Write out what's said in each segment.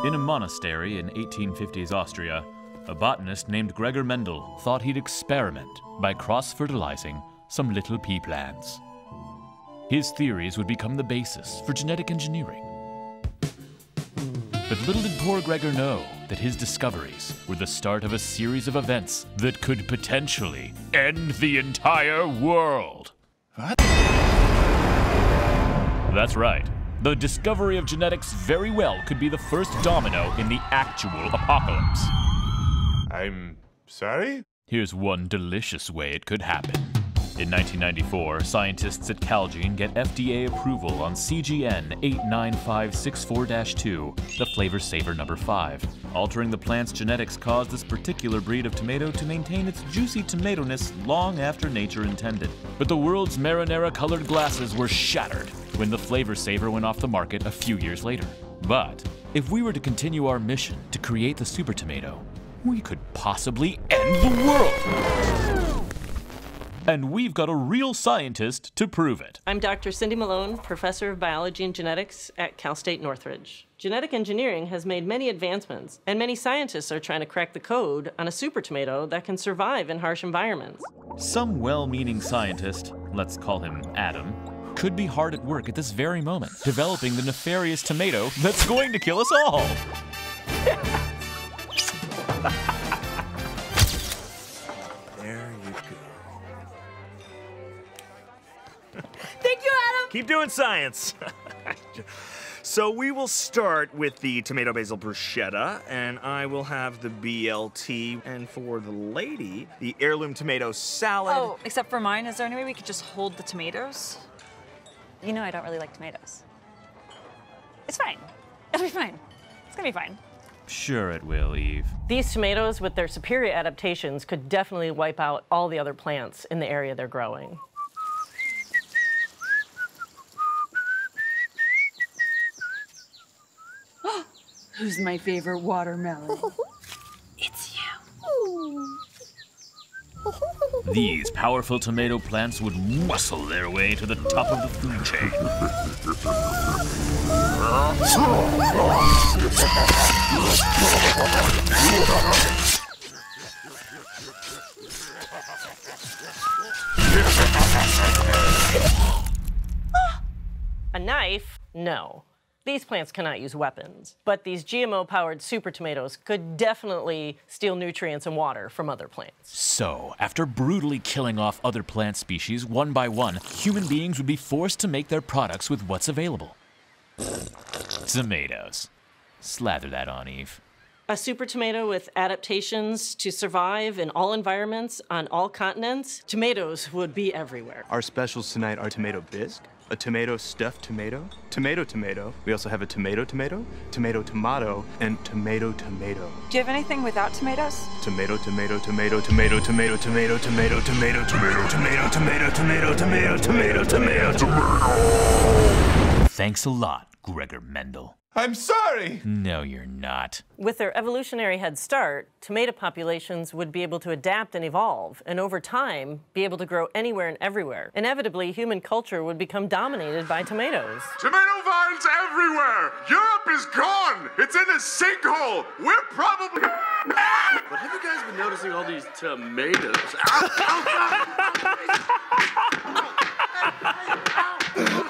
In a monastery in 1850s Austria, a botanist named Gregor Mendel thought he'd experiment by cross-fertilizing some little pea plants. His theories would become the basis for genetic engineering. But little did poor Gregor know that his discoveries were the start of a series of events that could potentially end the entire world. What? That's right. The discovery of genetics very well could be the first domino in the actual apocalypse. I'm sorry? Here's one delicious way it could happen. In 1994, scientists at Calgene get FDA approval on CGN 89564-2, the flavor saver number 5. Altering the plant's genetics caused this particular breed of tomato to maintain its juicy tomato-ness long after nature intended. But the world's marinara-colored glasses were shattered when the flavor saver went off the market a few years later. But if we were to continue our mission to create the super tomato, we could possibly end the world! And we've got a real scientist to prove it. I'm Dr. Cindy Malone, Professor of Biology and Genetics at Cal State Northridge. Genetic engineering has made many advancements, and many scientists are trying to crack the code on a super tomato that can survive in harsh environments. Some well-meaning scientist, let's call him Adam, could be hard at work at this very moment, developing the nefarious tomato that's going to kill us all. There you go. Thank you, Adam! Keep doing science. So we will start with the tomato basil bruschetta, and I will have the BLT. And for the lady, the heirloom tomato salad. Oh, except for mine, is there any way we could just hold the tomatoes? You know I don't really like tomatoes. It's fine. It'll be fine. It's gonna be fine. Sure it will, Eve. These tomatoes, with their superior adaptations, could definitely wipe out all the other plants in the area they're growing. Who's my favorite watermelon? It's you. These powerful tomato plants would muscle their way to the top of the food chain. A knife? No. These plants cannot use weapons, but these GMO-powered super tomatoes could definitely steal nutrients and water from other plants. So, after brutally killing off other plant species one by one, human beings would be forced to make their products with what's available. Tomatoes. Slather that on, Eve. A super tomato with adaptations to survive in all environments on all continents, tomatoes would be everywhere. Our specials tonight are tomato bisque, a tomato stuffed tomato, tomato tomato. We also have a tomato tomato, tomato tomato, and tomato tomato. Do you have anything without tomatoes? Tomato tomato tomato tomato tomato tomato tomato tomato tomato tomato tomato tomato tomato tomato tomato tomato. Thanks a lot, Gregor Mendel. I'm sorry! No, you're not. With their evolutionary head start, tomato populations would be able to adapt and evolve, and over time, be able to grow anywhere and everywhere. Inevitably, human culture would become dominated by tomatoes. Tomato vines everywhere! Europe is gone! It's in a sinkhole! We're probably... But have you guys been noticing all these tomatoes?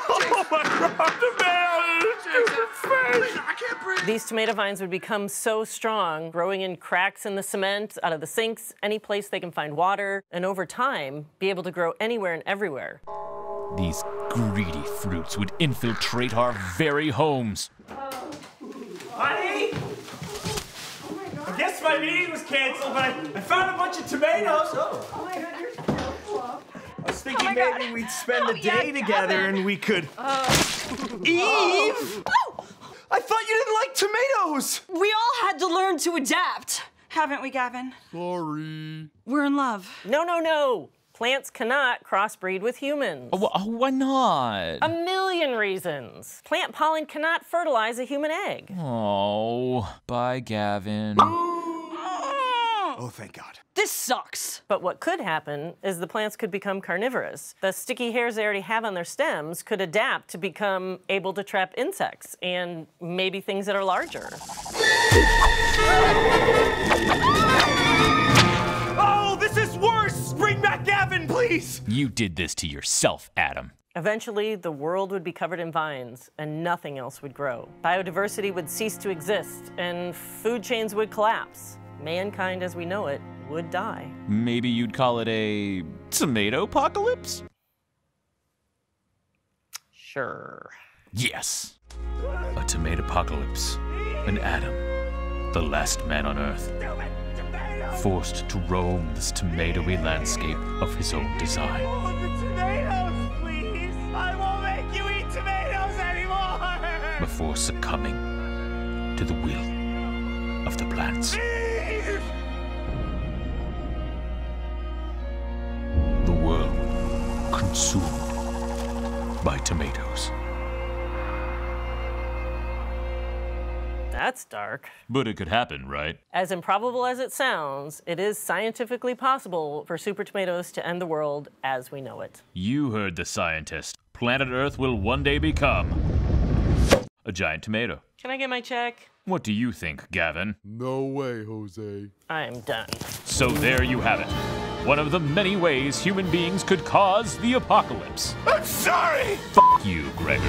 Oh my God, tomatoes! I can't breathe. These tomato vines would become so strong, growing in cracks in the cement, out of the sinks, any place they can find water, and over time, be able to grow anywhere and everywhere. These greedy fruits would infiltrate our very homes. Honey? I guess my meeting was canceled, but I found a bunch of tomatoes. Oh my God, you're so cool. I was thinking maybe we'd spend the day together and we could... Eve! I thought you didn't like tomatoes! We all had to learn to adapt, haven't we, Gavin? Sorry. We're in love. No, no, no. Plants cannot crossbreed with humans. Why not? A million reasons. Plant pollen cannot fertilize a human egg. Oh, bye, Gavin. Oh, thank God. This sucks. But what could happen is the plants could become carnivorous. The sticky hairs they already have on their stems could adapt to become able to trap insects and maybe things that are larger. Oh, this is worse! Bring back Gavin, please! You did this to yourself, Adam. Eventually, the world would be covered in vines, and nothing else would grow. Biodiversity would cease to exist, and food chains would collapse. Mankind as we know it would die. Maybe you'd call it a tomato-apocalypse? Sure. Yes. A tomato-apocalypse. An Adam, the last man on Earth, forced to roam this tomatoey landscape of his own design. I won't make you eat tomatoes anymore! Before succumbing to the will of the plants. The world consumed by tomatoes. That's dark. But it could happen, right? As improbable as it sounds, it is scientifically possible for super tomatoes to end the world as we know it. You heard the scientist. Planet Earth will one day become a giant tomato. Can I get my check? What do you think, Gavin? No way, Jose. I'm done. So there you have it. One of the many ways human beings could cause the apocalypse. I'm sorry! F*** you, Gregor.